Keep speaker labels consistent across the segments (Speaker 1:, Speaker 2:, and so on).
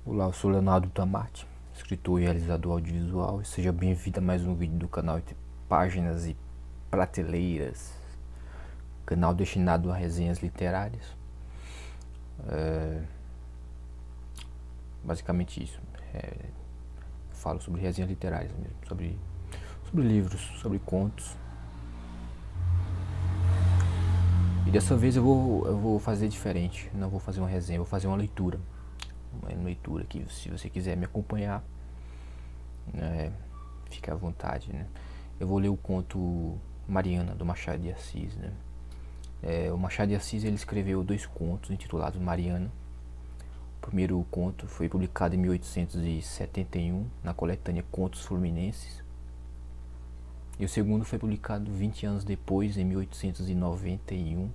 Speaker 1: Olá, eu sou Leonardo Tamati, escritor e realizador audiovisual, e seja bem-vindo a mais um vídeo do canal Entre Páginas e Prateleiras, canal destinado a resenhas literárias. Basicamente isso, falo sobre resenhas literárias mesmo, sobre livros, sobre contos. E dessa vez eu vou fazer diferente, não vou fazer uma resenha, vou fazer uma leitura que, se você quiser me acompanhar, fique à vontade, né? Eu vou ler o conto Mariana, do Machado de Assis, né? O Machado de Assis, ele escreveu 2 contos intitulados Mariana. O primeiro conto foi publicado em 1871 na coletânea Contos Fluminenses, e o segundo foi publicado 20 anos depois, em 1891,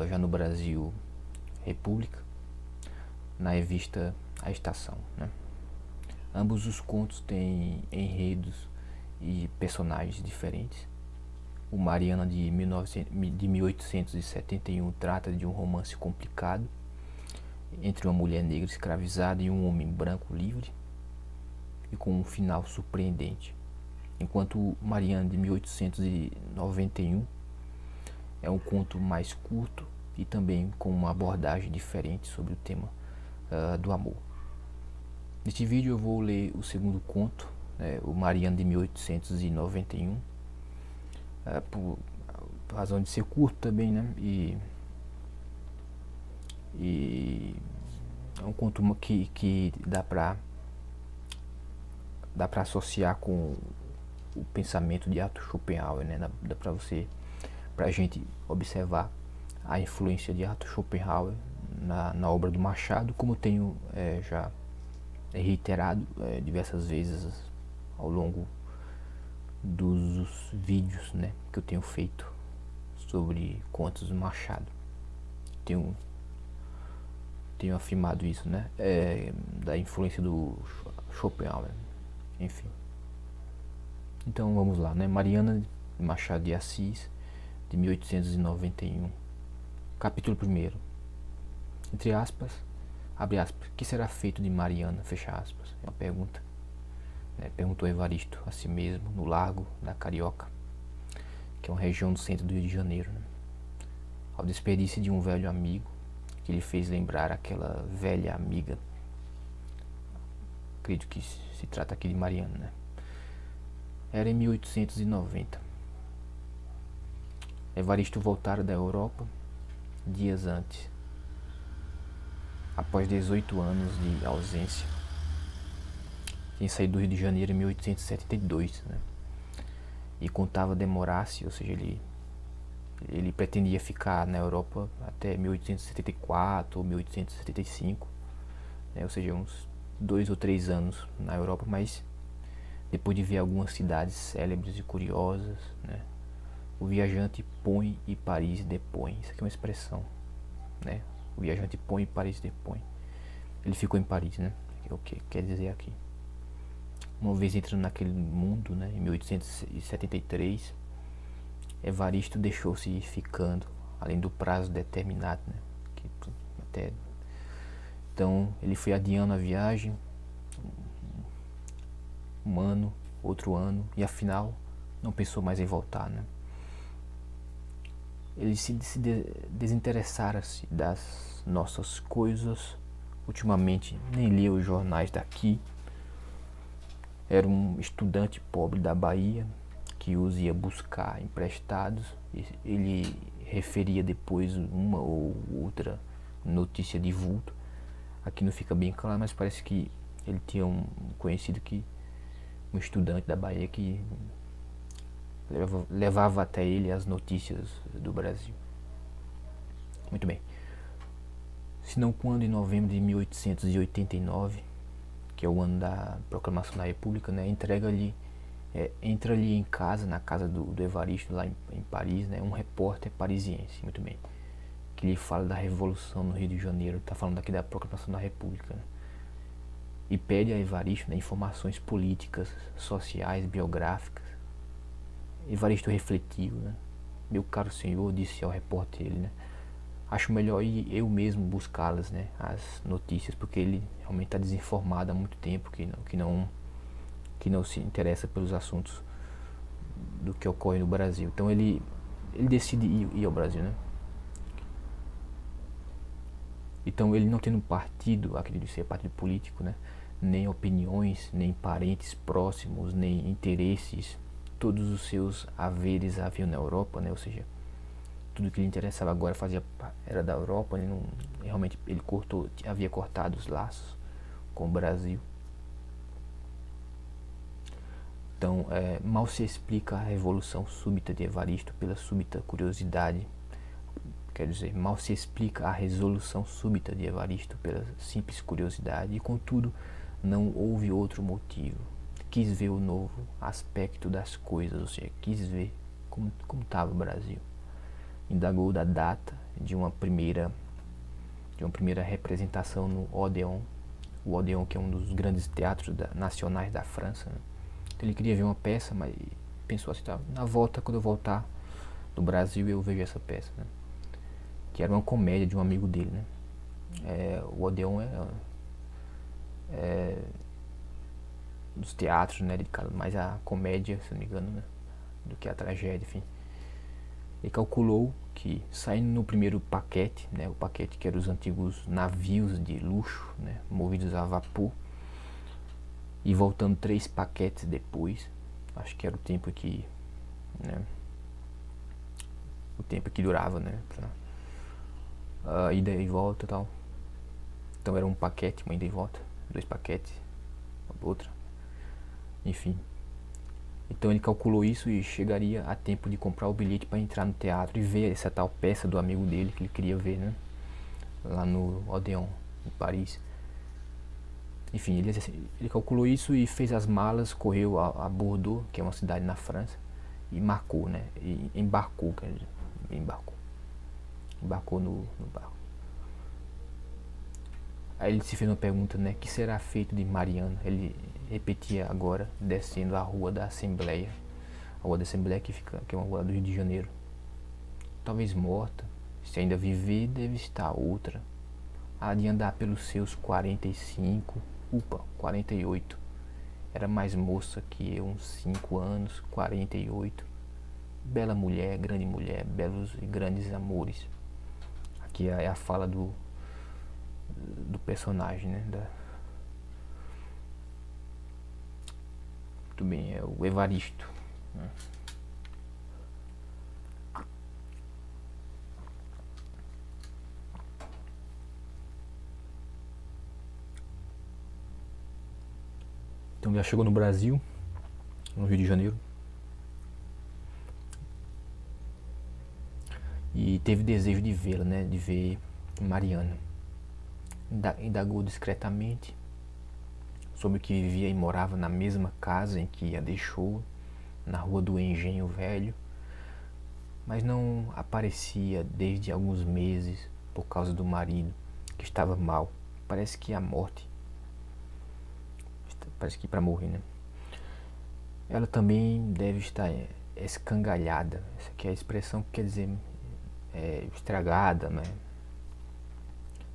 Speaker 1: já no Brasil República, na revista A Estação, né? Ambos os contos têm enredos e personagens diferentes. O Mariana de 1871 trata de um romance complicado entre uma mulher negra escravizada e um homem branco livre, e com um final surpreendente. Enquanto o Mariana de 1891 é um conto mais curto e também com uma abordagem diferente sobre o tema do amor. Neste vídeo eu vou ler o segundo conto, o Mariana de 1891, por razão de ser curto também, né? E é um conto que dá pra associar com o pensamento de Arthur Schopenhauer, né? Dá pra gente observar a influência de Arthur Schopenhauer na obra do Machado, como tenho já reiterado diversas vezes ao longo dos vídeos, né, que eu tenho feito sobre contos do Machado. Tenho afirmado isso, né, da influência do Schopenhauer, enfim. Então vamos lá, né? Mariana de Machado de Assis, de 1891. Capítulo 1. Entre aspas, abre aspas, que será feito de Mariana, fecha aspas. É uma pergunta, perguntou Evaristo a si mesmo, no Largo da Carioca, que é uma região do centro do Rio de Janeiro, né? Ao despedir-se de um velho amigo, que lhe fez lembrar aquela velha amiga. Acredito que se trata aqui de Mariana, né? Era em 1890. Evaristo voltara da Europa dias antes, após 18 anos de ausência. Tinha saído do Rio de Janeiro em 1872, né? E contava demorar-se, ou seja, ele pretendia ficar na Europa até 1874 ou 1875, né? Ou seja, uns 2 ou 3 anos na Europa, mas depois de ver algumas cidades célebres e curiosas, né? O viajante põe e Paris depõe. Isso aqui é uma expressão, né? O viajante põe e Paris depõe. Ele ficou em Paris, né? É o que quer dizer aqui. Uma vez entrando naquele mundo, né, em 1873, Evaristo deixou-se ir ficando, além do prazo determinado, né? Então ele foi adiando a viagem, um ano, outro ano, e afinal não pensou mais em voltar, né? Ele se desinteressara-se das nossas coisas. Ultimamente nem lia os jornais daqui. Era um estudante pobre da Bahia que os ia buscar emprestados. Ele referia depois uma ou outra notícia de vulto. Aqui não fica bem claro, mas parece que ele tinha um conhecido, um estudante da Bahia, que levava até ele as notícias do Brasil. Muito bem. Se não quando, em novembro de 1889, que é o ano da proclamação da República, né, entra ali em casa, na casa do Evaristo, lá em Paris, né, um repórter parisiense, muito bem, que lhe fala da Revolução no Rio de Janeiro. Está falando aqui da proclamação da República, né, e pede a Evaristo, né, informações políticas, sociais, biográficas. Evaristo refletiu, né? Meu caro senhor, disse ao repórter ele, né? acho melhor ir eu mesmo buscá-las, né, as notícias, porque ele realmente está desinformado há muito tempo, que não se interessa pelos assuntos do que ocorre no Brasil. Então ele decide ir ao Brasil, né? Então ele não tendo partido, acredito ser partido político, né? Nem opiniões, nem parentes próximos, nem interesses, todos os seus haveres haviam na Europa, né? Ou seja, tudo que lhe interessava agora era da Europa, ele não, realmente ele havia cortado os laços com o Brasil. Então, mal se explica a revolução súbita de Evaristo pela súbita curiosidade. Quer dizer, mal se explica a resolução súbita de Evaristo pela simples curiosidade, e contudo não houve outro motivo. Quis ver o novo aspecto das coisas, ou seja, quis ver como estava o Brasil. Indagou da data de uma primeira representação no Odéon, o Odéon, que é um dos grandes teatros nacionais da França, né? Então, ele queria ver uma peça, mas pensou assim, tá, na volta, quando eu voltar do Brasil, eu vejo essa peça, né? Que era uma comédia de um amigo dele, né? O Odéon é dos teatros, né, dedicado mais à comédia, se não me engano, né, do que à tragédia, enfim. Ele calculou que saindo no primeiro paquete, né, o paquete que eram os antigos navios de luxo, né, movidos a vapor, e voltando 3 paquetes depois, acho que era o tempo que, né, durava, né, pra ida e volta e tal. Então era um paquete, uma ida e volta, 2 paquetes, outra, enfim. Então ele calculou isso e chegaria a tempo de comprar o bilhete para entrar no teatro e ver essa tal peça do amigo dele que ele queria ver, né, lá no Odéon, em Paris. Enfim, ele calculou isso e fez as malas, correu a Bordeaux, que é uma cidade na França, e marcou, né, e embarcou, quer dizer, embarcou no barco. Aí ele se fez uma pergunta, né, que será feito de Mariana? Ele repetia agora, descendo a Rua da Assembleia, a Rua da Assembleia que é uma rua do Rio de Janeiro. Talvez morta, se ainda viver, deve estar outra. Há de andar pelos seus 45, 48. Era mais moça que eu, uns 5 anos, 48. Bela mulher, belos e grandes amores. Aqui é a fala do personagem, né? Muito bem, é o Evaristo, né? Então já chegou no Brasil, no Rio de Janeiro, e teve desejo de vê-la, né? De ver Mariana. Indagou discretamente sobre o que vivia e morava na mesma casa em que a deixou, na Rua do Engenho Velho, mas não aparecia desde alguns meses por causa do marido, que estava mal. Parece que a morte, parece que para morrer, né? Ela também deve estar escangalhada. Essa aqui é a expressão que quer dizer estragada, né?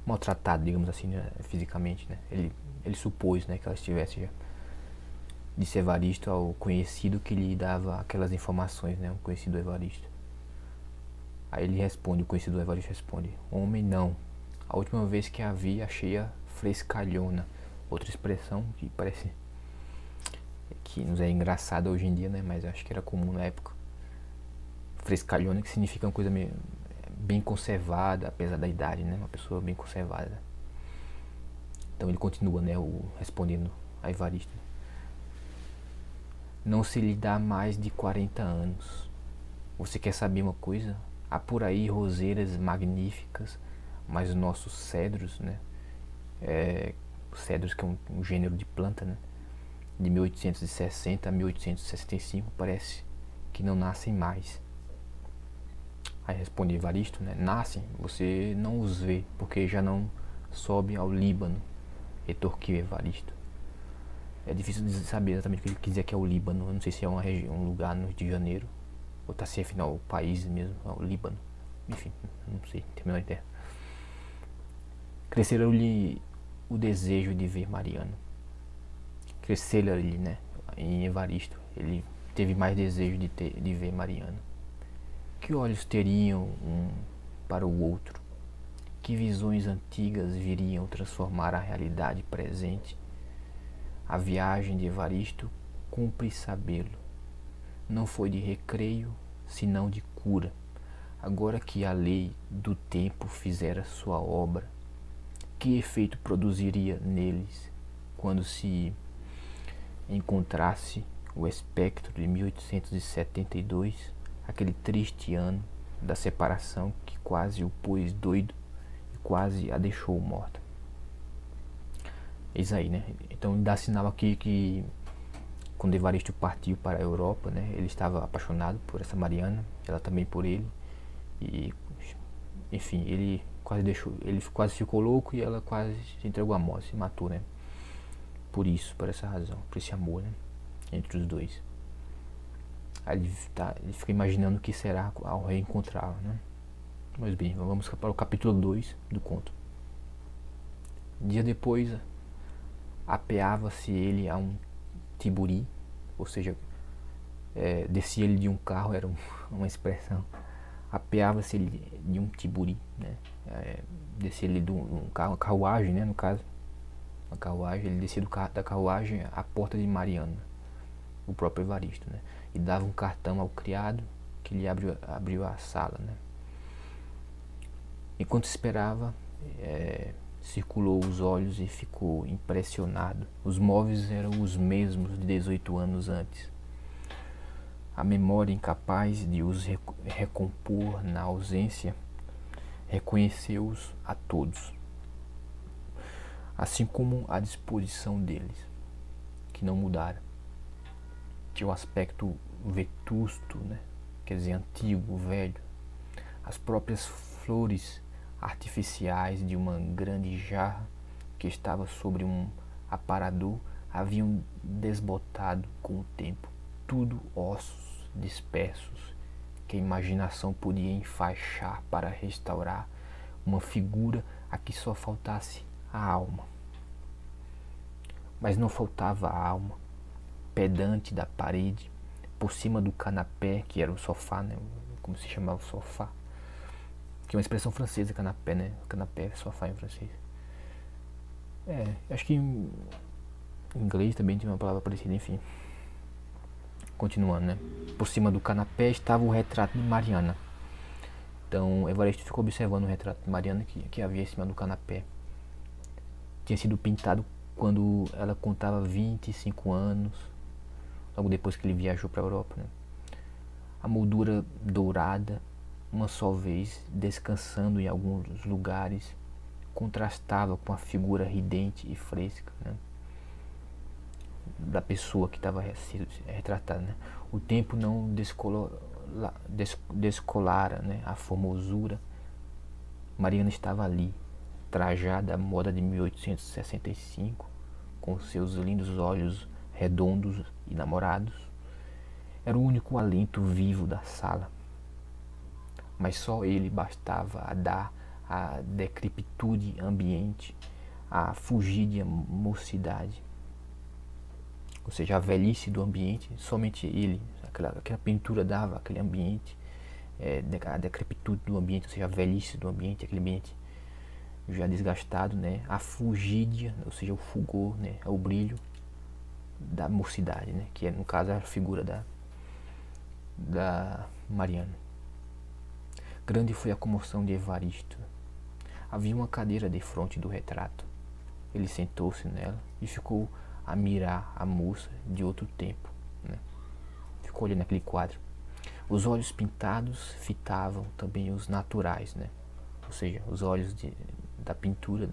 Speaker 1: Maltratada, digamos assim, né? Fisicamente, né? Ele supôs, né, que ela estivesse já. Disse Evaristo ao conhecido que lhe dava aquelas informações, né? O conhecido Evaristo. Aí ele responde, o conhecido Evaristo responde: homem, não. A última vez que a vi, achei-a frescalhona. Outra expressão que parece que nos é engraçada hoje em dia, né? Mas acho que era comum na época. Frescalhona, que significa uma coisa meio bem conservada, apesar da idade, né? Uma pessoa bem conservada. Então ele continua, né? Respondendo a Evaristo: não se lhe dá mais de 40 anos. Você quer saber uma coisa? Há por aí roseiras magníficas, mas os nossos cedros, né? Cedros, que é um gênero de planta, né? De 1860 a 1865, parece que não nascem mais. Aí responde Evaristo, né? Nascem, você não os vê, porque já não sobe ao Líbano, retorquiu Evaristo. É difícil de saber exatamente o que ele quis dizer que é o Líbano. Eu não sei se é uma região, um lugar no Rio de Janeiro, ou tá se afinal o país mesmo, é o Líbano. enfim, não sei, não tenho a menor ideia. Cresceram-lhe o desejo de ver Mariana. Cresceram-lhe, né? Em Evaristo, ele teve mais desejo de ver Mariana. Que olhos teriam um para o outro? Que visões antigas viriam transformar a realidade presente? A viagem de Evaristo, cumpre sabê-lo, não foi de recreio, senão de cura. Agora que a lei do tempo fizera sua obra, que efeito produziria neles quando se encontrasse o espectro de 1872, aquele triste ano da separação que quase o pôs doido e quase a deixou morta. Eis aí, né? Então dá sinal aqui que quando Evaristo partiu para a Europa, né, ele estava apaixonado por essa Mariana, ela também por ele, e enfim, ele quase ficou louco e ela quase se entregou à morte, se matou, né? Por isso, por essa razão, por esse amor, né, entre os dois. Aí ele fica imaginando o que será ao reencontrá-la, né? Mas bem, vamos para o capítulo 2 do conto. Dia depois, apeava-se ele a um tiburi, ou seja, descia ele de um carro, era uma expressão. Apeava-se ele de um tiburi, né? Descia ele de um carro, uma carruagem, né? No caso, uma carruagem, ele descia da carruagem à porta de Mariana, o próprio Evaristo, né? E dava um cartão ao criado que lhe abriu a sala, né? Enquanto esperava, circulou os olhos e ficou impressionado. Os móveis eram os mesmos de 18 anos antes. A memória incapaz de os recompor na ausência reconheceu-os a todos, assim como a disposição deles, que não mudara. Tinha um aspecto vetusto, né? Quer dizer, antigo, velho. As próprias flores artificiais de uma grande jarra que estava sobre um aparador haviam desbotado com o tempo. Tudo ossos dispersos que a imaginação podia enfaixar para restaurar uma figura a que só faltasse a alma. Mas não faltava a alma. Pedante da parede, por cima do canapé, que era o sofá, né? Como se chamava o sofá, que é uma expressão francesa, canapé, né? Canapé, sofá em francês. Acho que em inglês também tem uma palavra parecida, enfim. Continuando, né? Por cima do canapé estava o retrato de Mariana. Então, Evaristo ficou observando o retrato de Mariana que havia em cima do canapé. Tinha sido pintado quando ela contava 25 anos, logo depois que ele viajou para a Europa, né? A moldura dourada, uma só vez, descansando em alguns lugares, contrastava com a figura ridente e fresca, né, da pessoa que estava retratada, né? O tempo não descolara, né, a formosura. Mariana estava ali, trajada à moda de 1865, com seus lindos olhos redondos e namorados. Era o único alento vivo da sala, mas só ele bastava a dar a decrepitude ambiente, a fugídia mocidade. Ou seja, a velhice do ambiente, somente ele, aquela pintura dava aquele ambiente, a decrepitude do ambiente, ou seja, a velhice do ambiente, aquele ambiente já desgastado, né? A fugídia, ou seja, o fulgor, né? O brilho da mocidade, né? Que é, no caso, a figura da Mariana. Grande foi a comoção de Evaristo. Havia uma cadeira defronte do retrato. Ele sentou-se nela e ficou a mirar a moça de outro tempo, né? Ficou olhando aquele quadro. Os olhos pintados fitavam também os naturais, né? Ou seja, os olhos da pintura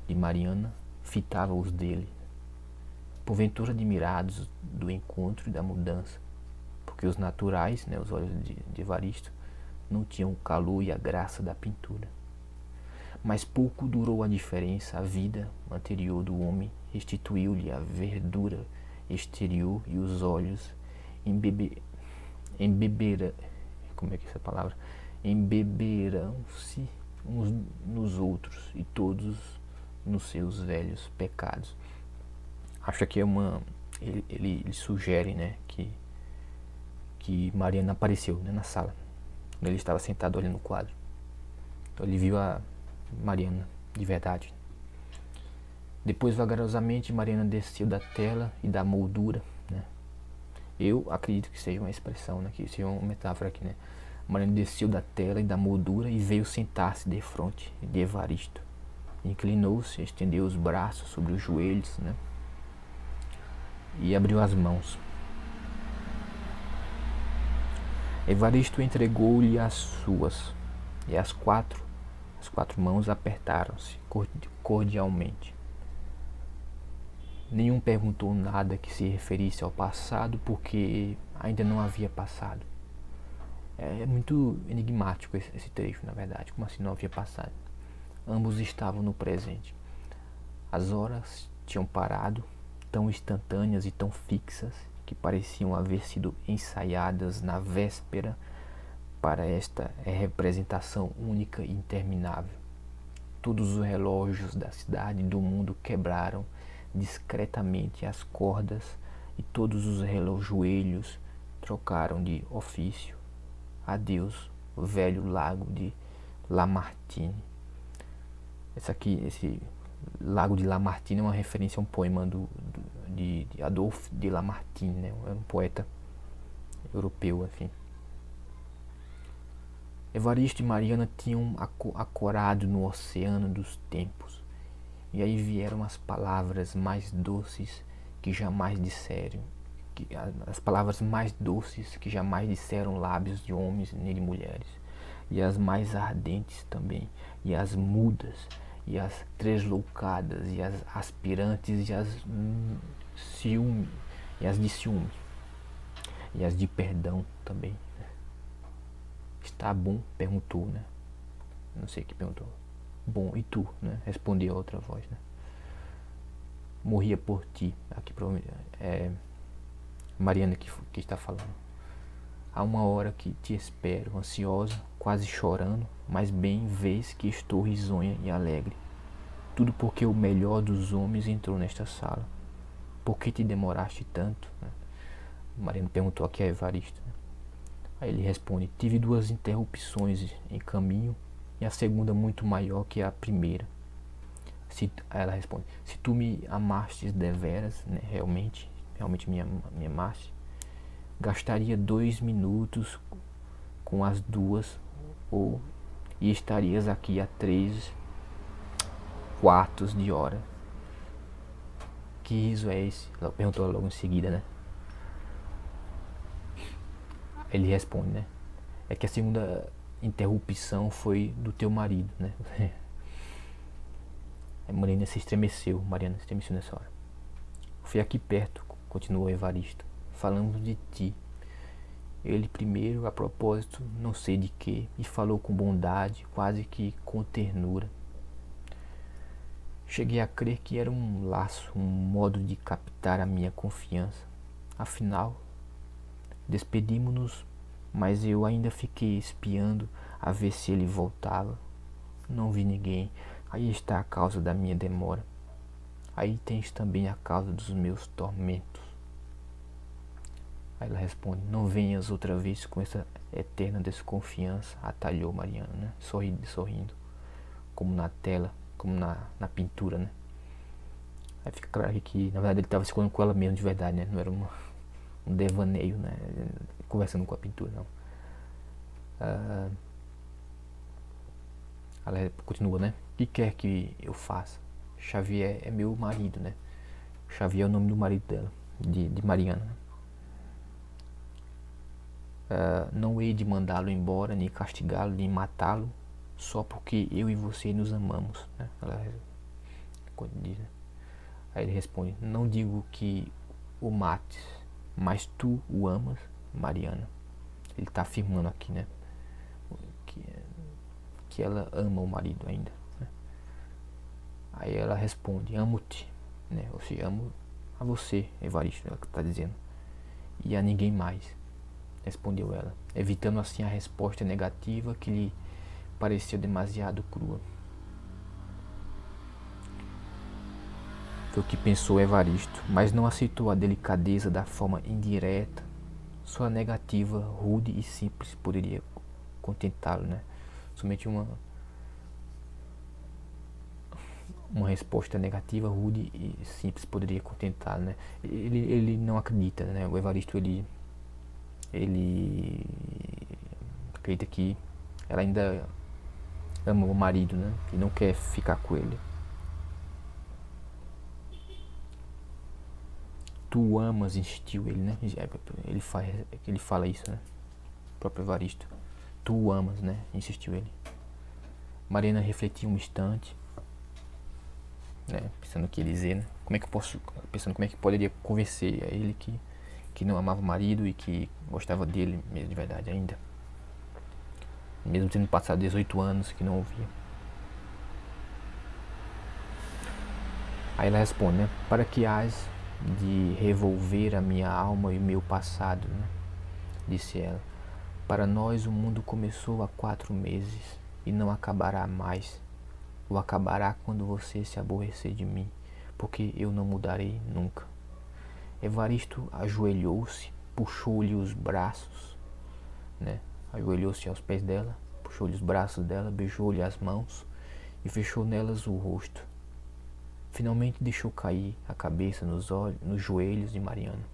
Speaker 1: de Mariana fitavam os dele, porventura admirados do encontro e da mudança, porque os naturais, né, os olhos de Evaristo, não tinham o calor e a graça da pintura. Mas pouco durou a diferença. A vida anterior do homem restituiu-lhe a verdura exterior e os olhos como é que é essa palavra? embeberão-se uns nos outros e todos nos seus velhos pecados. Acho que aqui é ele sugere, né, que Mariana apareceu, né, na sala. Ele estava sentado olhando o quadro. Então ele viu a Mariana de verdade. Depois, vagarosamente, Mariana desceu da tela e da moldura, né? Eu acredito que seja uma expressão, né, que seja uma metáfora aqui, né? Mariana desceu da tela e da moldura e veio sentar-se defronte de Evaristo. Inclinou-se, estendeu os braços sobre os joelhos, né, e abriu as mãos. Evaristo entregou-lhe as suas, e as quatro mãos apertaram-se cordialmente. Nenhum perguntou nada que se referisse ao passado, porque ainda não havia passado. É muito enigmático esse trecho, na verdade. Como assim não havia passado? Ambos estavam no presente. As horas tinham parado, tão instantâneas e tão fixas, que pareciam haver sido ensaiadas na véspera para esta representação única e interminável. Todos os relógios da cidade e do mundo quebraram discretamente as cordas e todos os relojoelhos trocaram de ofício. Adeus, o velho lago de Lamartine. Esse Lago de Lamartine é uma referência a um poema de Adolphe de Lamartine, né? Era um poeta europeu, enfim. Evaristo e Mariana tinham acorado no oceano dos tempos, e aí vieram as palavras mais doces que jamais disseram, as palavras mais doces que jamais disseram lábios de homens nem de mulheres, e as mais ardentes também, e as mudas, e as tresloucadas, e as aspirantes, e as ciúme, e as de ciúme, e as de perdão também. Está bom? Perguntou, né? Não sei o que perguntou. Bom, e tu, né? Respondeu a outra voz, né? Morria por ti. Aqui provavelmente é Mariana que está falando. Há uma hora que te espero, ansiosa, quase chorando, mas bem vês que estou risonha e alegre. Tudo porque o melhor dos homens entrou nesta sala. Por que te demoraste tanto? Né? Mariana perguntou aqui a Evaristo. Né? Aí ele responde, tive 2 interrupções em caminho e a segunda muito maior que a primeira. Aí ela responde, se tu me amastes deveras, né, realmente me amaste, gastaria 2 minutos com as duas e estarias aqui a 3 quartos de hora. Que riso é esse? Ela perguntou logo em seguida, né? Ele responde, né? É que a segunda interrupção foi do teu marido, né? A Mariana se estremeceu nessa hora. Fui aqui perto, continuou Evaristo. Falamos de ti. Ele primeiro, a propósito, não sei de que, e falou com bondade, quase que com ternura. Cheguei a crer que era um laço, um modo de captar a minha confiança. Afinal, despedimos-nos, mas eu ainda fiquei espiando a ver se ele voltava. Não vi ninguém. Aí está a causa da minha demora. Aí tens também a causa dos meus tormentos. Aí ela responde, não venhas outra vez com essa eterna desconfiança, atalhou Mariana, né? Sorrindo, como na tela, como na pintura, né? Aí fica claro que na verdade ele estava se falando com ela mesmo de verdade, né? Não era um devaneio, né? Conversando com a pintura, não. Ela continua, né? O que quer que eu faça? Xavier é meu marido, né? Xavier é o nome do marido dela, de Mariana, né? Não hei de mandá-lo embora, nem castigá-lo, nem matá-lo, só porque eu e você nos amamos, né? Ela diz, né? Aí ele responde, não digo que o mates, mas tu o amas, Mariana. Ele está afirmando aqui, né? Que ela ama o marido ainda, né? Aí ela responde, amo-te, né? Ou seja, amo a você, Evaristo, ela está dizendo, e a ninguém mais. respondeu ela, evitando assim a resposta negativa que lhe parecia demasiado crua. Foi o que pensou Evaristo, mas não aceitou a delicadeza da forma indireta. Sua negativa, rude e simples, poderia contentá-lo, né? Somente uma resposta negativa, rude e simples poderia contentá-lo, né? Ele não acredita, né? O Evaristo, ele acredita que ela ainda ama o marido, né? E não quer ficar com ele. Tu amas, insistiu ele, né? Ele fala isso, né? O próprio Evaristo. Tu amas, né? Insistiu ele. Mariana refletiu um instante, né? Pensando o que ele dizer, né? Pensando como é que poderia convencer a ele que não amava o marido e que gostava dele mesmo de verdade ainda. Mesmo tendo passado 18 anos que não ouvia. Aí ela responde, né? Para que hás de revolver a minha alma e o meu passado, né? Disse ela. Para nós o mundo começou há 4 meses e não acabará mais. Ou acabará quando você se aborrecer de mim, porque eu não mudarei nunca. Evaristo ajoelhou-se, puxou-lhe os braços, né? Ajoelhou-se aos pés dela, puxou-lhe os braços dela, beijou-lhe as mãos e fechou nelas o rosto. Finalmente deixou cair a cabeça nos joelhos de Mariana.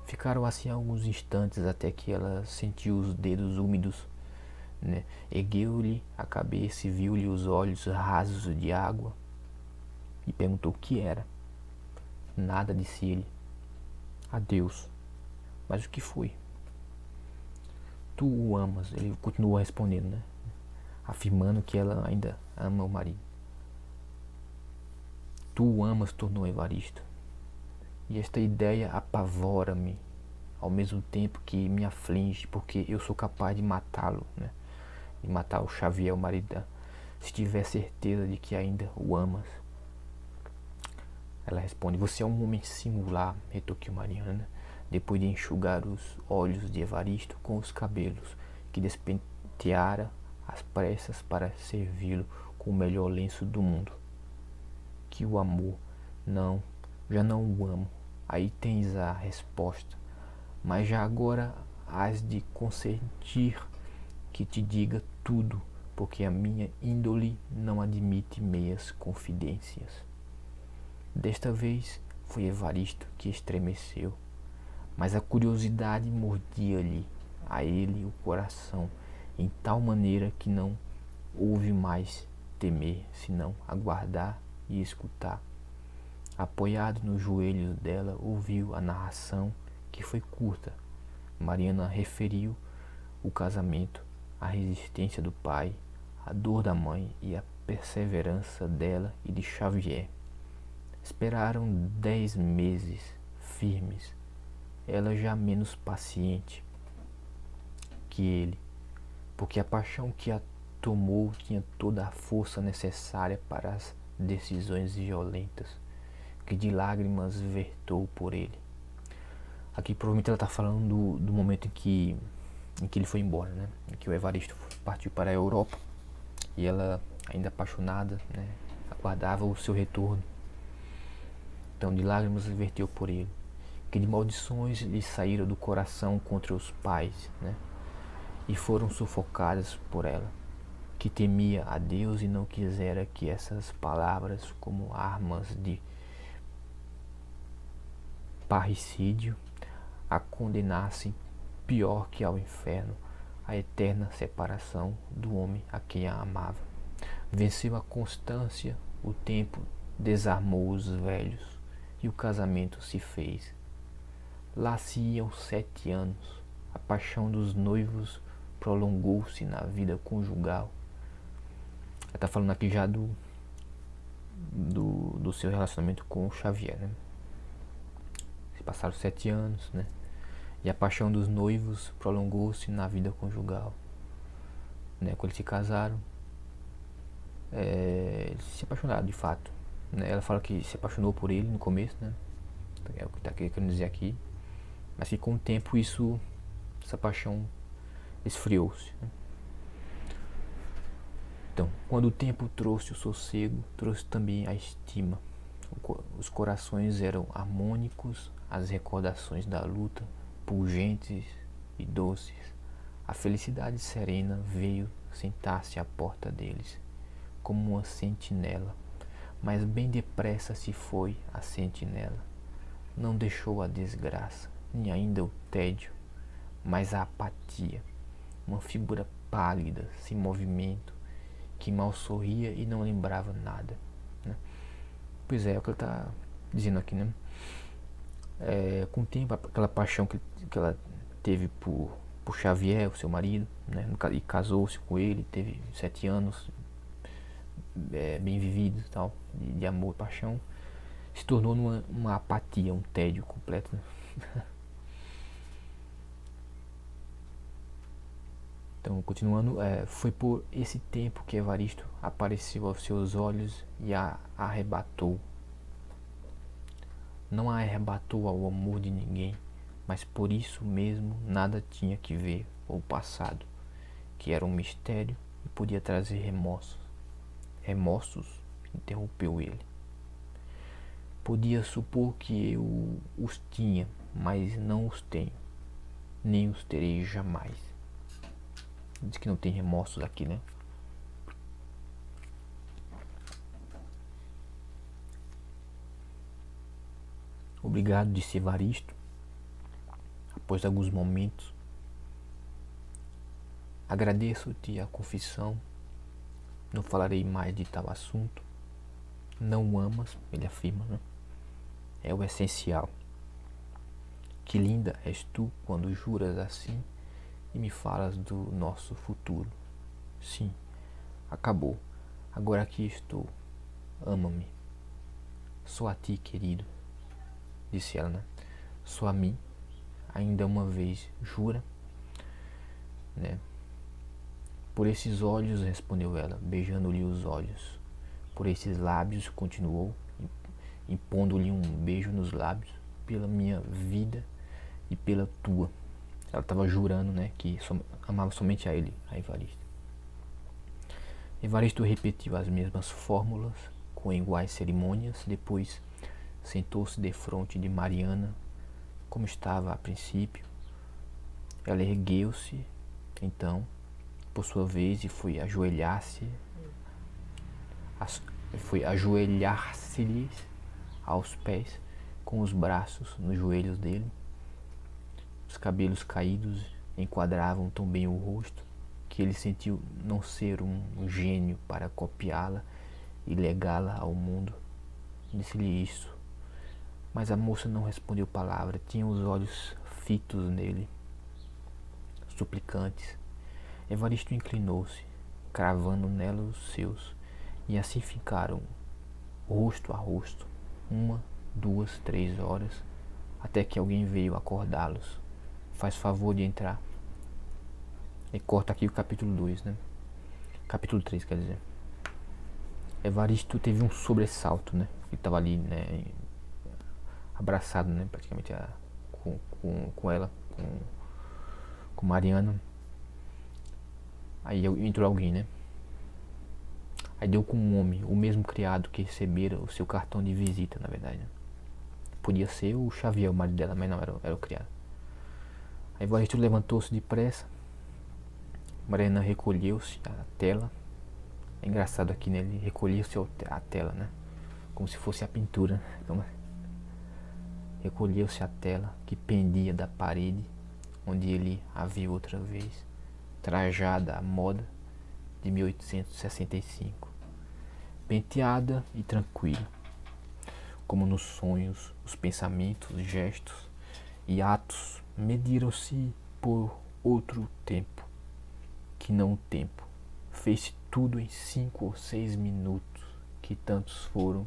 Speaker 1: Ficaram assim alguns instantes até que ela sentiu os dedos úmidos, né? Ergueu-lhe a cabeça e viu-lhe os olhos rasos de água e perguntou o que era. Nada, disse ele. Adeus. Mas o que foi? Tu o amas, ele continuou respondendo, né? Afirmando que ela ainda ama o marido. Tu o amas, tornou Evaristo. E esta ideia apavora-me, ao mesmo tempo que me aflige, porque eu sou capaz de matá-lo, né? De matar o Xavier, o marido dela, se tiver certeza de que ainda o amas. Ela responde, você é um homem singular, retorquiu Mariana, depois de enxugar os olhos de Evaristo com os cabelos, que despenteara às pressas para servi-lo com o melhor lenço do mundo. Que o amor, não, já não o amo. Aí tens a resposta. Mas já agora hás de consentir que te diga tudo, porque a minha índole não admite meias confidências. Desta vez foi Evaristo que estremeceu, mas a curiosidade mordia-lhe a ele o coração, em tal maneira que não houve mais temer, senão aguardar e escutar. Apoiado nos joelhos dela, ouviu a narração, que foi curta. Mariana referiu o casamento, a resistência do pai, a dor da mãe e a perseverança dela e de Xavier. Esperaram 10 meses firmes, ela já menos paciente que ele, porque a paixão que a tomou tinha toda a força necessária para as decisões violentas, que de lágrimas vertou por ele. Aqui provavelmente ela está falando do momento em que ele foi embora, né? Em que o Evaristo partiu para a Europa e ela, ainda apaixonada, né, aguardava o seu retorno. Então de lágrimas verteu por ele, que de maldições lhe saíram do coração contra os pais, né? E foram sufocadas por ela, que temia a Deus e não quisera que essas palavras, como armas de parricídio, a condenassem pior que ao inferno, a eterna separação do homem a quem a amava. Venceu a constância, o tempo desarmou os velhos e o casamento se fez. Lá se iam 7 anos, a paixão dos noivos prolongou-se na vida conjugal. Ela está falando aqui já do seu relacionamento com o Xavier, né? Se passaram 7 anos, né? E a paixão dos noivos prolongou-se na vida conjugal, né? Quando eles se casaram, eles se apaixonaram de fato, né? Ela fala que se apaixonou por ele no começo, né? É o que está querendo dizer aqui. Mas que com o tempo isso essa paixão esfriou-se, né? Então, quando o tempo trouxe o sossego, trouxe também a estima. Os corações eram harmônicos, as recordações da luta, pungentes e doces. A felicidade serena veio sentar-se à porta deles, como uma sentinela, mas bem depressa se foi a sentinela. Não deixou a desgraça, nem ainda o tédio, mas a apatia, uma figura pálida, sem movimento, que mal sorria e não lembrava nada, né? Pois é o que ele está dizendo aqui, né? Com o tempo, aquela paixão que ela teve por Xavier, o seu marido, né? E casou-se com ele, teve 7 anos bem vividos, tal, de amor e paixão, se tornou uma apatia, um tédio completo, né? Então, continuando, foi por esse tempo que Evaristo apareceu aos seus olhos e a arrebatou. Não a arrebatou ao amor de ninguém, mas por isso mesmo nada tinha que ver o passado, que era um mistério e podia trazer remorsos. Remorsos? Interrompeu ele. Podia supor que eu os tinha, mas não os tenho, nem os terei jamais. Diz que não tem remorsos aqui, né? Obrigado, disse Evaristo, após alguns momentos. Agradeço-te a confissão. Não falarei mais de tal assunto. Não o amas, ele afirma, né? É o essencial. Que linda és tu quando juras assim e me falas do nosso futuro. Sim, acabou. Agora aqui estou. Ama-me. Só a ti, querido, disse ela, né? Só a mim. Ainda uma vez, jura? Né? Por esses olhos, respondeu ela, beijando-lhe os olhos. Por esses lábios, continuou, impondo-lhe um beijo nos lábios, pela minha vida e pela tua. Ela estava jurando, né, que amava somente a ele, a Evaristo. Evaristo repetiu as mesmas fórmulas, com iguais cerimônias. Depois sentou-se defronte de Mariana, como estava a princípio. Ela ergueu-se, então, por sua vez, e foi ajoelhar-se-lhes aos pés, com os braços nos joelhos dele. Os cabelos caídos enquadravam tão bem o rosto que ele sentiu não ser um gênio para copiá-la e legá-la ao mundo. Disse-lhe isso, mas a moça não respondeu palavra. Tinha os olhos fitos nele, suplicantes. Evaristo inclinou-se, cravando nela os seus, e assim ficaram, rosto a rosto, 1, 2, 3 horas, até que alguém veio acordá-los. Faz favor de entrar. E corta aqui o capítulo 2, né? Capítulo 3, quer dizer. Evaristo teve um sobressalto, né? Ele estava ali, né, abraçado, né, praticamente com ela, com Mariana. Aí entrou alguém, né? Aí deu com um homem, o mesmo criado que recebera o seu cartão de visita, na verdade, né? Podia ser o Xavier, o marido dela, mas não, era o criado. Aí Evaristo levantou-se depressa. Mariana recolheu-se à tela. É engraçado aqui, né? Ele recolheu-se à tela, né? Como se fosse a pintura. Então, recolheu-se à tela que pendia da parede, onde ele a viu outra vez, trajada à moda de 1865, penteada e tranquila, como nos sonhos, os pensamentos, gestos e atos mediram-se por outro tempo, que não o tempo. Fez-se tudo em 5 ou 6 minutos, que tantos foram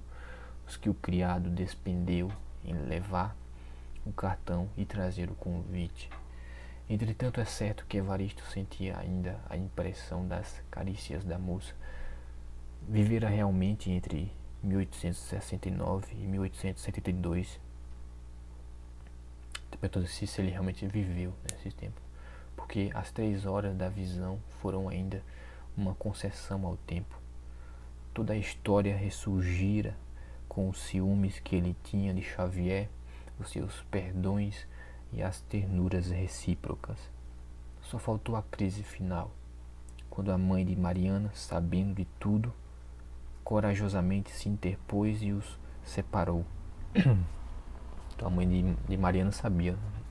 Speaker 1: os que o criado despendeu em levar o cartão e trazer o convite. Entretanto, é certo que Evaristo sentia ainda a impressão das carícias da moça. Vivera realmente entre 1869 e 1872. Perguntou se ele realmente viveu nesse tempo. porque as 3 horas da visão foram ainda uma concessão ao tempo. Toda a história ressurgira com os ciúmes que ele tinha de Xavier, os seus perdões e as ternuras recíprocas. Só faltou a crise final, quando a mãe de Mariana, sabendo de tudo, corajosamente se interpôs e os separou. Então a mãe de Mariana sabia, né?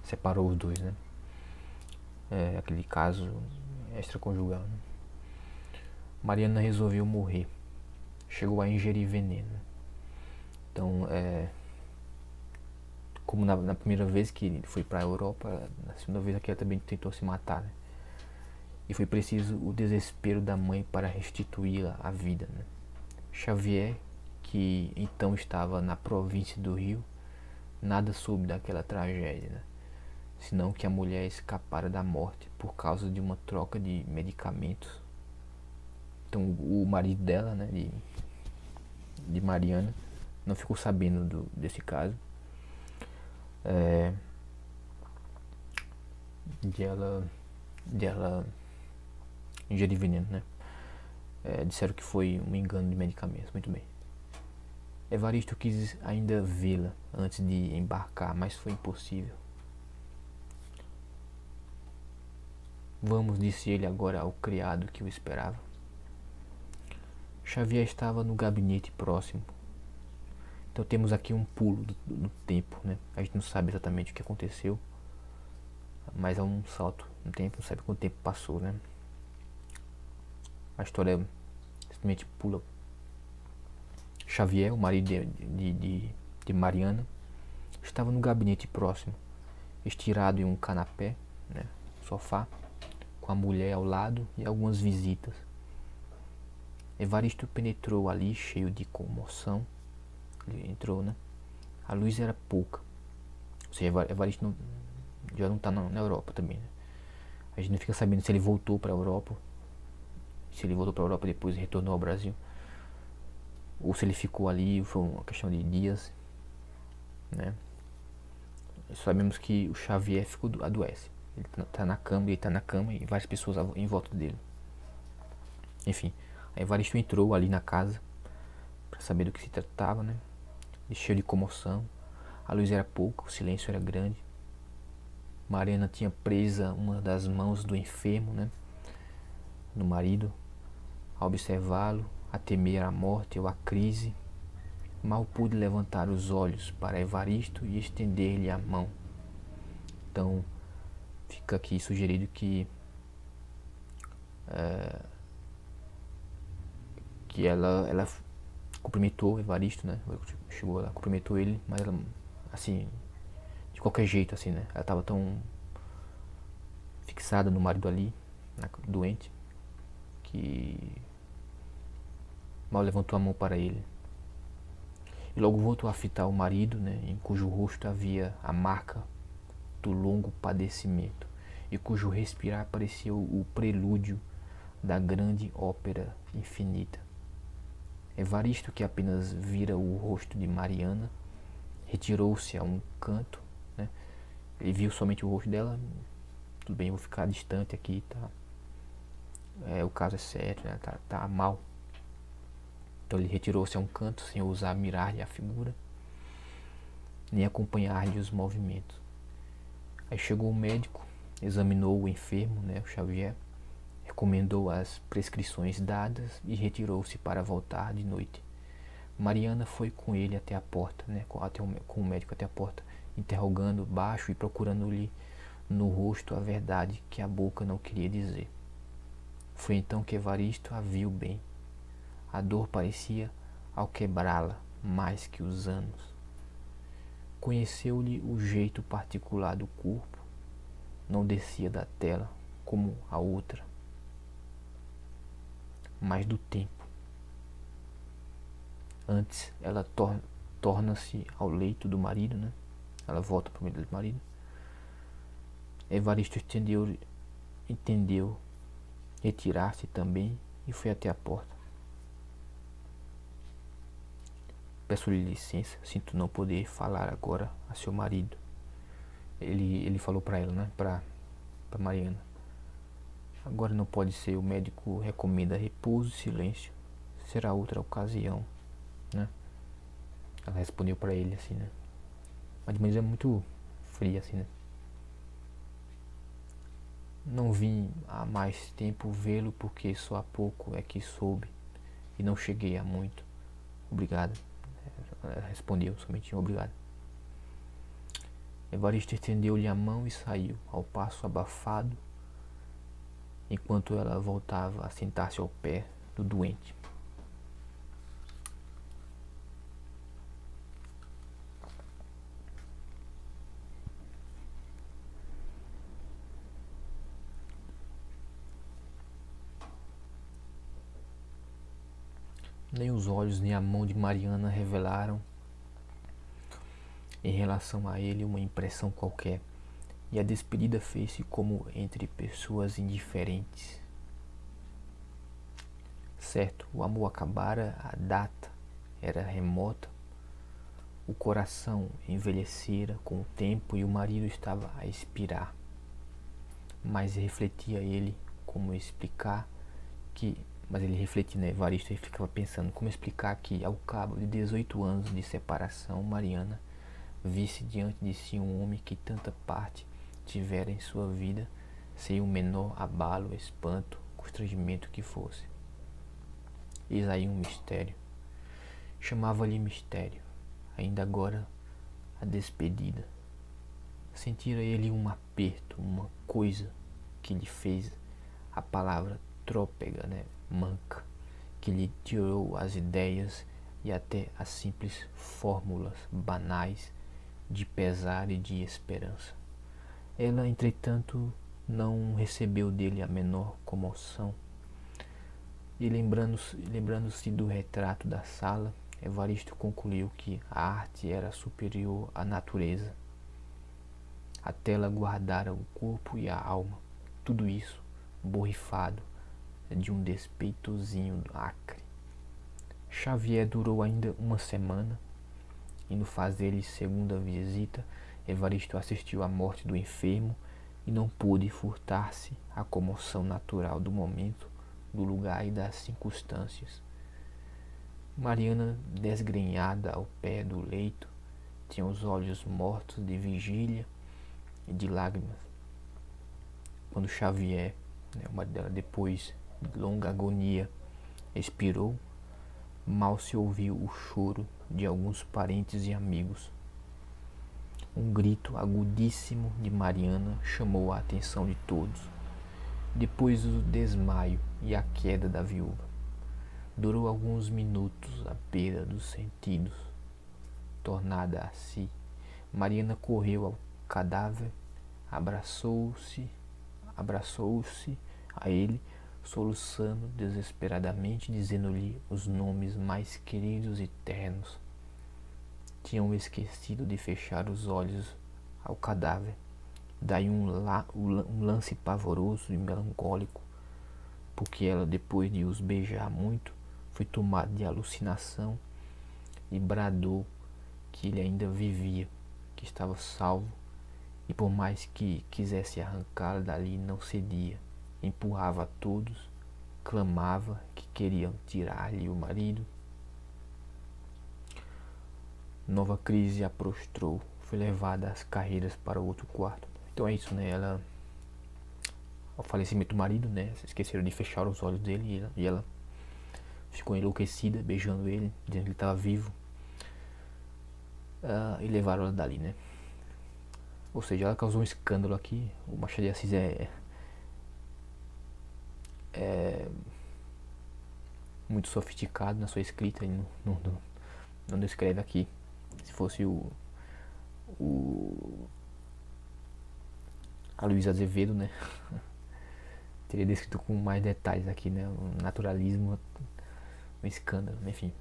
Speaker 1: Separou os dois, né? Aquele caso extraconjugal, né? Mariana resolveu morrer. Chegou a ingerir veneno. Então, como na primeira vez que ele foi para a Europa, na segunda vez aqui ela também tentou se matar, né? E foi preciso o desespero da mãe para restituí-la à vida, né? Xavier, que então estava na província do Rio, nada soube daquela tragédia, né? Senão que a mulher escapara da morte por causa de uma troca de medicamentos. Então o marido dela, né, de Mariana, não ficou sabendo desse caso. De ela ingerir veneno, né? Disseram que foi um engano de medicamentos. Muito bem. Evaristo quis ainda vê-la antes de embarcar, mas foi impossível. Vamos, disse ele agora ao criado que o esperava. Xavier estava no gabinete próximo. Então temos aqui um pulo do tempo, né? A gente não sabe exatamente o que aconteceu, mas é um salto no tempo, não sabe quanto tempo passou, né? A história simplesmente pula. Xavier, o marido de Mariana, estava no gabinete próximo, estirado em um canapé, né, sofá, com a mulher ao lado e algumas visitas. Evaristo penetrou ali, cheio de comoção. Ele entrou, né? A luz era pouca. Ou seja, Evaristo já não está na Europa também, né? A gente não fica sabendo se ele voltou para a Europa, se ele voltou para a Europa depois e retornou ao Brasil, ou se ele ficou ali, foi uma questão de dias, né? Sabemos que o Xavier adoece. Ele está na cama e várias pessoas em volta dele. Enfim, aí Evaristo entrou ali na casa para saber do que se tratava, né? Cheio de comoção. A luz era pouca, o silêncio era grande. Mariana tinha presa uma das mãos do enfermo, né, no marido. Ao observá-lo, a temer a morte ou a crise, mal pude levantar os olhos para Evaristo e estender-lhe a mão. Então, fica aqui sugerido que ela cumprimentou Evaristo, né? Chegou lá, cumprimentou ele, mas ela, assim, de qualquer jeito, assim, né? Ela estava tão fixada no marido ali, doente, que mal levantou a mão para ele. E logo voltou a fitar o marido, né, em cujo rosto havia a marca do longo padecimento e cujo respirar parecia o prelúdio da grande ópera infinita. Evaristo, que apenas vira o rosto de Mariana, retirou-se a um canto, né? Ele viu somente o rosto dela. Tudo bem, vou ficar distante aqui, tá? O caso é sério, né? Tá mal. Então ele retirou-se a um canto sem ousar mirar-lhe a figura, nem acompanhar-lhe os movimentos. Aí chegou o médico, examinou o enfermo, né, o Xavier, recomendou as prescrições dadas e retirou-se para voltar de noite. Mariana foi com ele até a porta, né, com o médico até a porta, interrogando baixo e procurando-lhe no rosto a verdade que a boca não queria dizer. Foi então que Evaristo a viu bem. A dor parecia alquebrá-la mais que os anos. Conheceu-lhe o jeito particular do corpo, não descia da tela como a outra, mas do tempo. Antes ela torna-se ao leito do marido, né? Ela volta para o meio do marido. Evaristo entendeu retirar-se também e foi até a porta. Peço-lhe licença, sinto não poder falar agora a seu marido. Ele falou para ela, né? Para para Mariana. Agora não pode ser, o médico recomenda repouso e silêncio. Será outra ocasião, né? Ela respondeu para ele assim, né? Mas de maneira muito fria assim, né? Não vim há mais tempo vê-lo porque só há pouco é que soube e não cheguei a muito. Obrigado. Ela respondeu somente obrigado. Evaristo estendeu-lhe a mão e saiu, ao passo abafado, enquanto ela voltava a sentar-se ao pé do doente. Nem os olhos nem a mão de Mariana revelaram em relação a ele uma impressão qualquer, e a despedida fez-se como entre pessoas indiferentes. Certo, o amor acabara, a data era remota, o coração envelhecera com o tempo e o marido estava a expirar. Mas refletia ele como explicar que... Mas ele refletia, né? Evaristo, ele ficava pensando como explicar que, ao cabo de 18 anos de separação, Mariana visse diante de si um homem que tanta parte tivera em sua vida, sem o menor abalo, espanto, constrangimento que fosse. Eis aí um mistério. Chamava-lhe mistério. Ainda agora a despedida. Sentira ele um aperto, uma coisa que lhe fez a palavra trôpega, né? Manca, que lhe tirou as ideias e até as simples fórmulas banais de pesar e de esperança. Ela, entretanto, não recebeu dele a menor comoção. E lembrando-se do retrato da sala, Evaristo concluiu que a arte era superior à natureza. A tela guardara o corpo e a alma, tudo isso borrifado de um despeitozinho acre. Xavier durou ainda uma semana, e no fazer-lhe segunda visita, Evaristo assistiu à morte do enfermo e não pôde furtar-se à comoção natural do momento, do lugar e das circunstâncias. Mariana, desgrenhada ao pé do leito, tinha os olhos mortos de vigília e de lágrimas. Quando Xavier, o marido dela, depois de longa agonia, expirou, mal se ouviu o choro de alguns parentes e amigos. Um grito agudíssimo de Mariana chamou a atenção de todos. Depois o desmaio e a queda da viúva. Durou alguns minutos a perda dos sentidos. Tornada a si, Mariana correu ao cadáver, abraçou-se a ele, soluçando desesperadamente, dizendo-lhe os nomes mais queridos e ternos. Tinham esquecido de fechar os olhos ao cadáver. Daí um lance pavoroso e melancólico, porque ela, depois de os beijar muito, foi tomada de alucinação e bradou que ele ainda vivia, que estava salvo, e por mais que quisesse arrancá-la dali, não cedia. Empurrava a todos, clamava que queriam tirar-lhe o marido. Nova crise a prostrou, foi levada às carreiras para o outro quarto. Então é isso, né? Ela, ao falecimento do marido, né? Esqueceram de fechar os olhos dele e ela ficou enlouquecida, beijando ele, dizendo que ele estava vivo. E levaram ela dali, né? Ou seja, ela causou um escândalo aqui. O Machado de Assis é muito sofisticado na sua escrita. Ele não descreve aqui. Se fosse a Luísa Azevedo, né? Teria descrito com mais detalhes aqui, né? O naturalismo, um escândalo, enfim.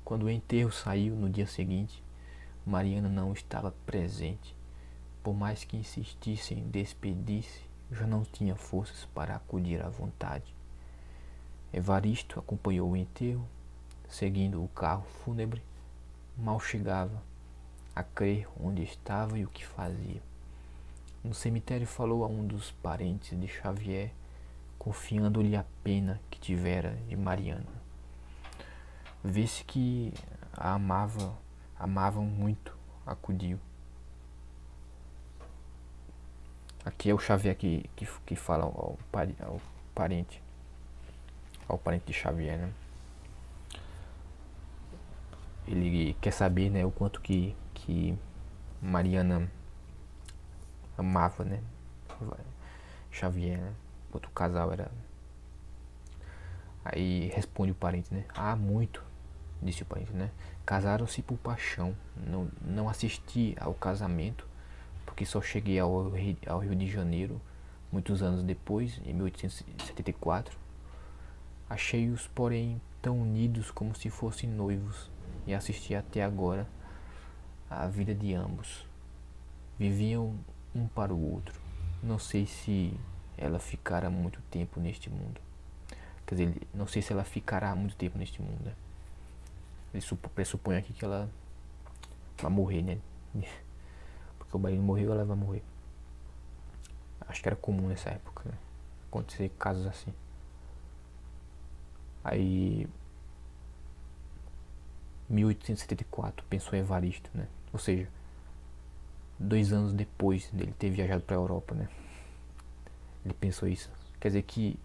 Speaker 1: Quando o enterro saiu no dia seguinte, Mariana não estava presente. Por mais que insistisse em despedir-se, já não tinha forças para acudir à vontade. Evaristo acompanhou o enterro, seguindo o carro fúnebre. Mal chegava a crer onde estava e o que fazia. No cemitério falou a um dos parentes de Xavier, confiando-lhe a pena que tivera de Mariana. Vê-se que a amavam muito, acudiu. Aqui é o Xavier que fala parente, ao parente de Xavier, né? Ele quer saber, né, o quanto que Mariana amava, né, Xavier, né? Quanto o casal era. Aí responde o parente, né? Ah, muito, disse o parente, né? Casaram-se por paixão. Não assisti ao casamento, porque só cheguei ao Rio de Janeiro muitos anos depois, em 1874. Achei-os, porém, tão unidos como se fossem noivos, e assisti até agora à vida de ambos. Viviam um para o outro. Não sei se ela ficará muito tempo neste mundo. Quer dizer, não sei se ela ficará muito tempo neste mundo, né? Ele pressupõe aqui que ela vai morrer, né? Porque o marido morreu, ela vai morrer. Acho que era comum nessa época, né? Acontecer casos assim. Aí 1874 pensou em Evaristo, né? Ou seja, 2 anos depois dele ter viajado para a Europa, né? Ele pensou isso. Quer dizer que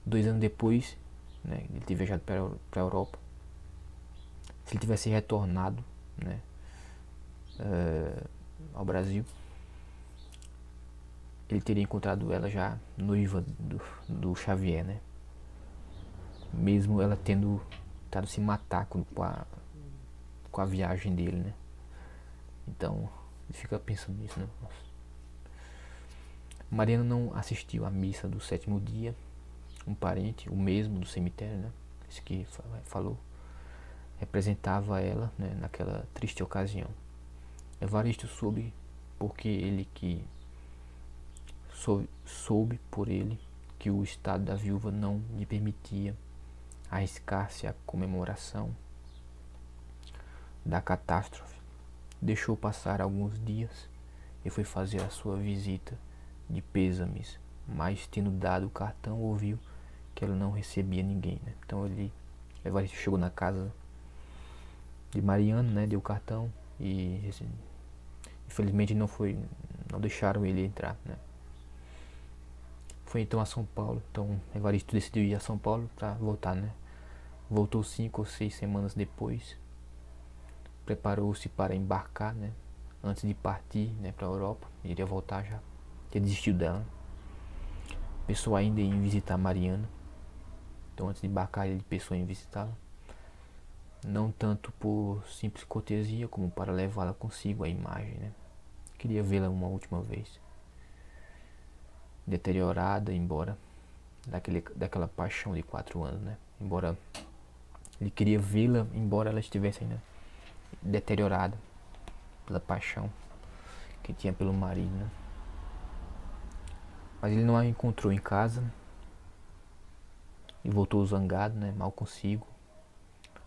Speaker 1: 2 anos depois, né, ele ter viajado para a Europa, se ele tivesse retornado, né, ao Brasil, ele teria encontrado ela já noiva do Xavier, né? Mesmo ela tendo tentado se matar com a viagem dele, né? Então, ele fica pensando nisso, né? Nossa. Mariana não assistiu à missa do 7º dia. Um parente, o mesmo do cemitério, né? Esse que falou, representava ela, né, naquela triste ocasião. Evaristo soube porque ele que soube por ele que o estado da viúva não lhe permitia arriscar-se à comemoração da catástrofe. Deixou passar alguns dias e foi fazer a sua visita de pêsames, mas tendo dado o cartão ouviu que ela não recebia ninguém, né? Então Evaristo chegou na casa de Mariana, né? Deu o cartão e infelizmente não deixaram ele entrar, né? Foi então a São Paulo. Então Evaristo decidiu ir a São Paulo para voltar, né? Voltou 5 ou 6 semanas depois. Preparou-se para embarcar, né? Antes de partir, né, para a Europa. Ele iria voltar já. Tinha desistido dela. Pensou ainda em visitar Mariana. Então antes de embarcar ele pensou em visitá-la. Não tanto por simples cortesia, como para levá-la consigo à imagem, né? Queria vê-la uma última vez. Deteriorada, embora daquela paixão de 4 anos, né? Embora ele queria vê-la, embora ela estivesse ainda deteriorada pela paixão que tinha pelo marido, né? Mas ele não a encontrou em casa e voltou zangado, né? Mal consigo.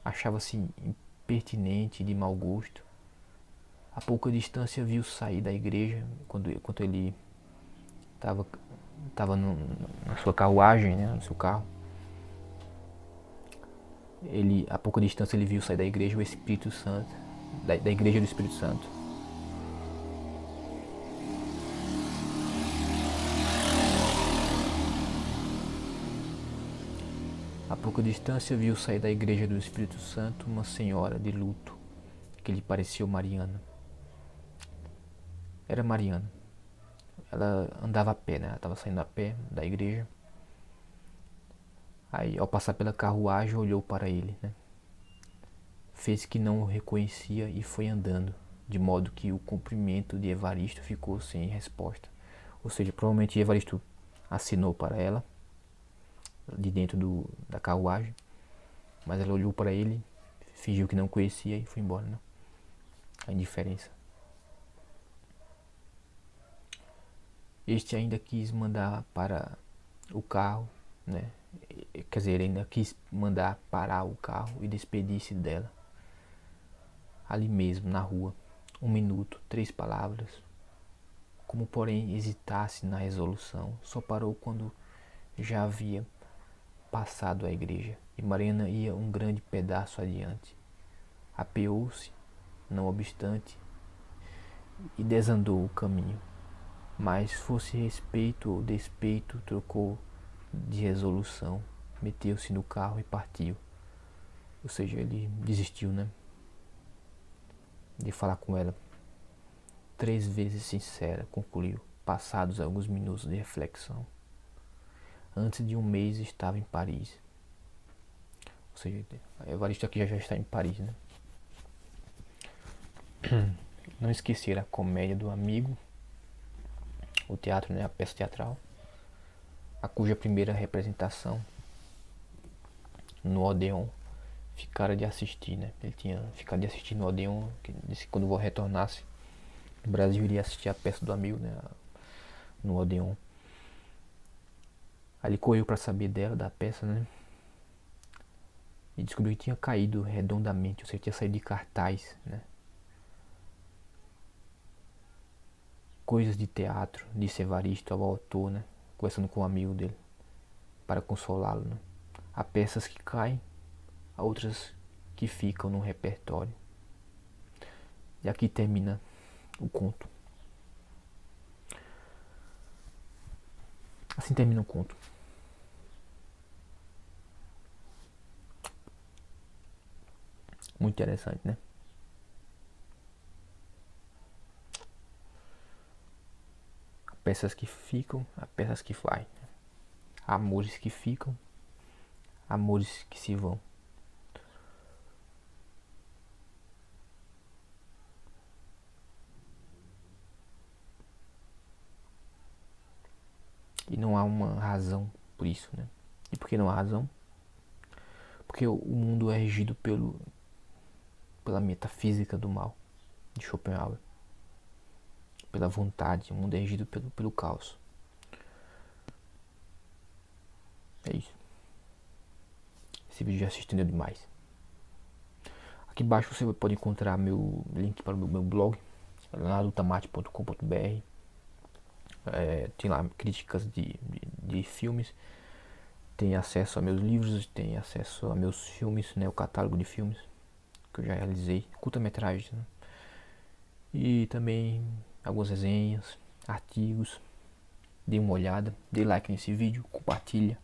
Speaker 1: Achava-se impertinente e de mau gosto. A pouca distância viu sair da igreja enquanto ele estava na sua carruagem, né, no seu carro. A pouca distância ele viu sair da igreja o Espírito Santo, da igreja do Espírito Santo. A pouca distância viu sair da igreja do Espírito Santo uma senhora de luto que lhe pareceu Mariana. Era Mariana. Ela andava a pé, né? Ela estava saindo a pé da igreja. Aí, ao passar pela carruagem, olhou para ele, né? Fez que não o reconhecia e foi andando, de modo que o cumprimento de Evaristo ficou sem resposta. Ou seja, provavelmente Evaristo assinou para ela, de dentro da carruagem, mas ela olhou para ele, fingiu que não conhecia e foi embora, né? A indiferença. Este ainda quis mandar para o carro, né? Quer dizer, ele ainda quis mandar parar o carro e despedir-se dela. Ali mesmo, na rua. 1 minuto, 3 palavras. como porém hesitasse na resolução. Só parou quando já havia passado a igreja e Mariana ia um grande pedaço adiante. Apeou-se, não obstante, e desandou o caminho. Mas fosse respeito ou despeito, trocou de resolução, meteu-se no carro e partiu. Ou seja, ele desistiu, né? De falar com ela. 3 vezes sincera, concluiu, passados alguns minutos de reflexão. Antes de um mês estava em Paris. Ou seja, Evaristo aqui já está em Paris, né? Não esquecer a comédia do amigo, o teatro, né? A peça teatral, a cuja primeira representação no Odeon ficara de assistir, né? Ele tinha ficado de assistir no Odeon, que disse que quando retornasse no Brasil iria assistir a peça do amigo, né? No Odeon. Aí ele correu para saber dela, da peça, né? E descobriu que tinha caído redondamente, ou seja, tinha saído de cartaz, né? Coisas de teatro, disse Evaristo ao autor, né? Conversando com um amigo dele, para consolá-lo, né? Há peças que caem, há outras que ficam no repertório. E aqui termina o conto. Assim termina o conto. Muito interessante, né? Há peças que ficam, há peças que vai. Há amores que ficam, há amores que se vão. E não há uma razão por isso, né? E por que não há razão? Porque o mundo é regido pela metafísica do mal, de Schopenhauer. Pela vontade, o mundo é regido pelo caos. É isso. Esse vídeo já se estendeu demais. Aqui embaixo você pode encontrar meu link para o meu blog, leonardotamate.com.br. Tem lá críticas de filmes, tem acesso a meus livros, tem acesso a meus filmes, né, o catálogo de filmes que eu já realizei, curta-metragens, né? E também algumas resenhas, artigos. Dê uma olhada, dê like nesse vídeo, compartilha,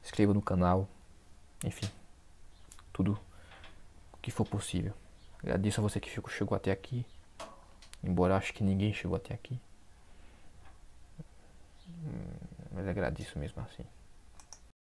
Speaker 1: inscreva no canal, enfim, tudo o que for possível. Agradeço a você que chegou até aqui, embora eu acho que ninguém chegou até aqui, mas agradeço mesmo assim.